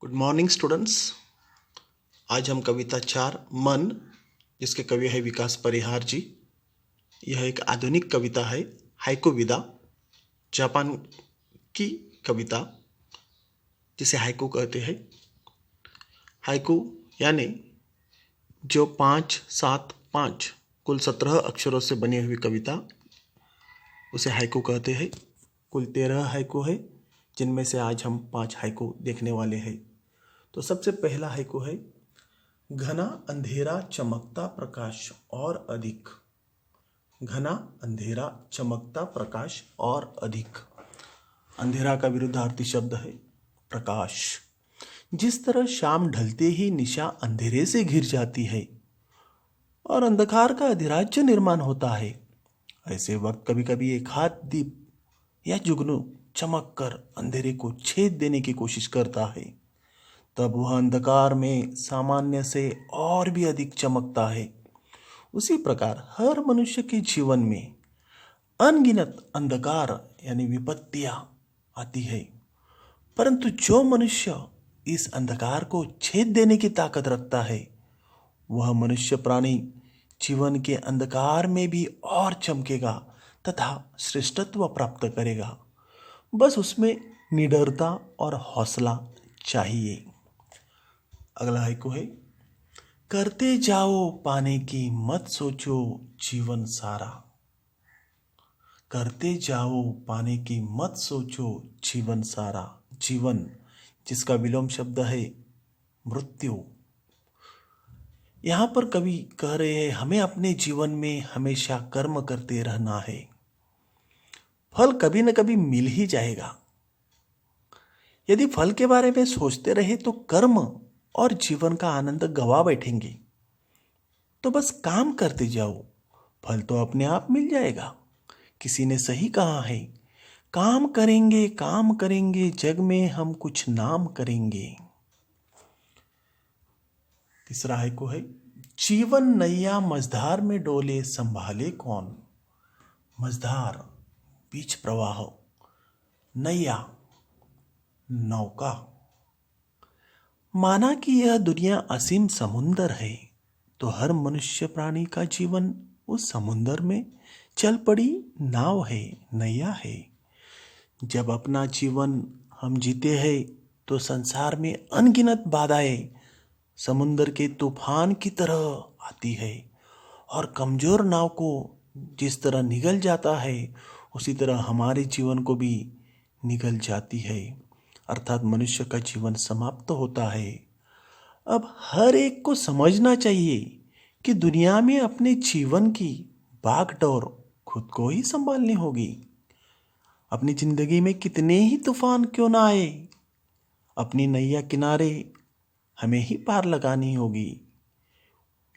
Good morning students. आज हम कविता 4 मन, जिसके कवि है विकास परिहार जी। यह एक आधुनिक कविता है, हाइकू विदा, जापान की कविता जिसे हाइकू कहते हैं। हाइकू यानी जो 5, 7, 5 कुल 17 अक्षरों से बनी हुई कविता, उसे हाइकू कहते हैं। कुल 13 हाइकू है, जिनमें से आज हम 5 हाइकू देखने वाले हैं। तो सबसे पहला हाइकू है, घना अंधेरा चमकता प्रकाश और अधिक। घना अंधेरा चमकता प्रकाश और अधिक। अंधेरा का विरुद्धार्थी शब्द है प्रकाश। जिस तरह शाम ढलते ही निशा अंधेरे से घिर जाती है और अंधकार का अधिराज्य निर्माण होता है, ऐसे वक्त कभी कभी एक हाथ दीप या जुगनू चमक कर अंधेरे को छेद देने की कोशिश करता है। तब वह अंधकार में सामान्य से और भी अधिक चमकता है। उसी प्रकार हर मनुष्य के जीवन में अनगिनत अंधकार यानी विपत्तियां आती है, परंतु जो मनुष्य इस अंधकार को छेद देने की ताकत रखता है, वह मनुष्य प्राणी जीवन के अंधकार में भी और चमकेगा तथा श्रेष्ठत्व प्राप्त करेगा। बस उसमें निडरता और हौसला चाहिए। अगला हाइकू है, करते जाओ पाने की मत सोचो जीवन सारा। करते जाओ पाने की मत सोचो जीवन सारा। जीवन जिसका विलोम शब्द है मृत्यु। यहां पर कवि कह रहे हैं, हमें अपने जीवन में हमेशा कर्म करते रहना है। फल कभी न कभी मिल ही जाएगा। यदि फल के बारे में सोचते रहे तो कर्म और जीवन का आनंद गवा बैठेंगे। तो बस काम करते जाओ, फल तो अपने आप मिल जाएगा। किसी ने सही कहा है, काम करेंगे जग में हम कुछ नाम करेंगे। तीसरा हाइकू है, जीवन नैया मझधार में डोले संभाले कौन। मझधार बीच प्रवाह, नैया नौका। माना कि यह दुनिया असीम समुंदर है, तो हर मनुष्य प्राणी का जीवन उस समुंदर में चल पड़ी नाव है, नैया है। जब अपना जीवन हम जीते हैं तो संसार में अनगिनत बाधाएं समुंदर के तूफान की तरह आती है, और कमजोर नाव को जिस तरह निगल जाता है, उसी तरह हमारे जीवन को भी निगल जाती है, अर्थात मनुष्य का जीवन समाप्त होता है। अब हर एक को समझना चाहिए कि दुनिया में अपने जीवन की बागडोर खुद को ही संभालनी होगी। अपनी जिंदगी में कितने ही तूफान क्यों ना आए, अपनी नैया किनारे हमें ही पार लगानी होगी।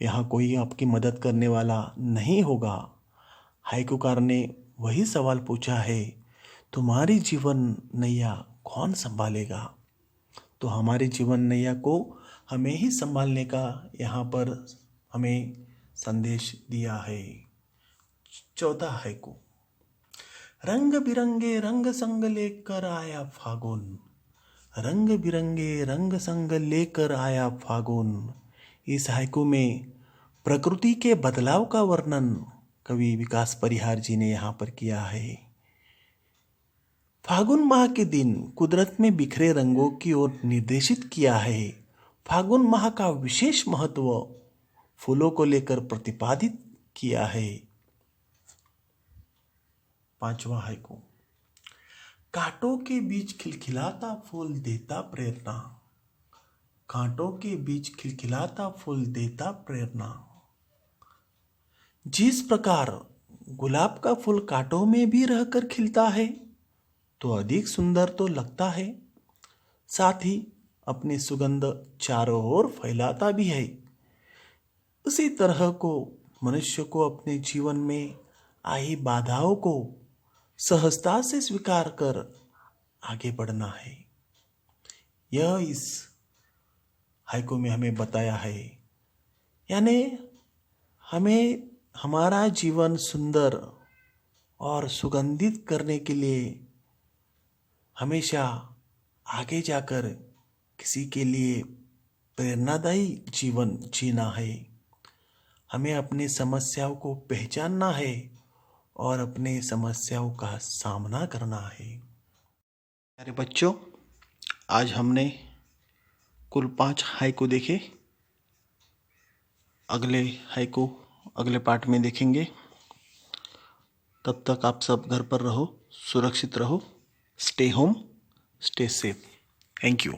यहाँ कोई आपकी मदद करने वाला नहीं होगा। हाइकूकार ने वही सवाल पूछा है, तुम्हारी जीवन नैया कौन संभालेगा। तो हमारे जीवन नैया को हमें ही संभालने का यहाँ पर हमें संदेश दिया है। चौथा हाइकू, रंग बिरंगे रंग संग लेकर आया फागुन। रंग बिरंगे रंग संग लेकर आया फागुन। इस हाइकू में प्रकृति के बदलाव का वर्णन कवि विकास परिहार जी ने यहाँ पर किया है। फागुन माह के दिन कुदरत में बिखरे रंगों की ओर निर्देशित किया है। फागुन माह का विशेष महत्व फूलों को लेकर प्रतिपादित किया है। पांचवा हाइकू, कांटों के बीच खिलखिलाता फूल देता प्रेरणा। कांटों के बीच खिलखिलाता फूल देता प्रेरणा। जिस प्रकार गुलाब का फूल कांटों में भी रहकर खिलता है तो अधिक सुंदर तो लगता है, साथ ही अपनी सुगंध चारों ओर फैलाता भी है, उसी तरह को मनुष्य को अपने जीवन में आई बाधाओं को सहजता से स्वीकार कर आगे बढ़ना है। यह इस हाइकू में हमें बताया है। यानी हमें हमारा जीवन सुंदर और सुगंधित करने के लिए हमेशा आगे जाकर किसी के लिए प्रेरणादायी जीवन जीना है। हमें अपनी समस्याओं को पहचानना है और अपने समस्याओं का सामना करना है। प्यारे बच्चों, आज हमने कुल 5 हाइकू देखे। अगले हाइकू अगले पार्ट में देखेंगे। तब तक आप सब घर पर रहो, सुरक्षित रहो। Stay home, stay safe. Thank you.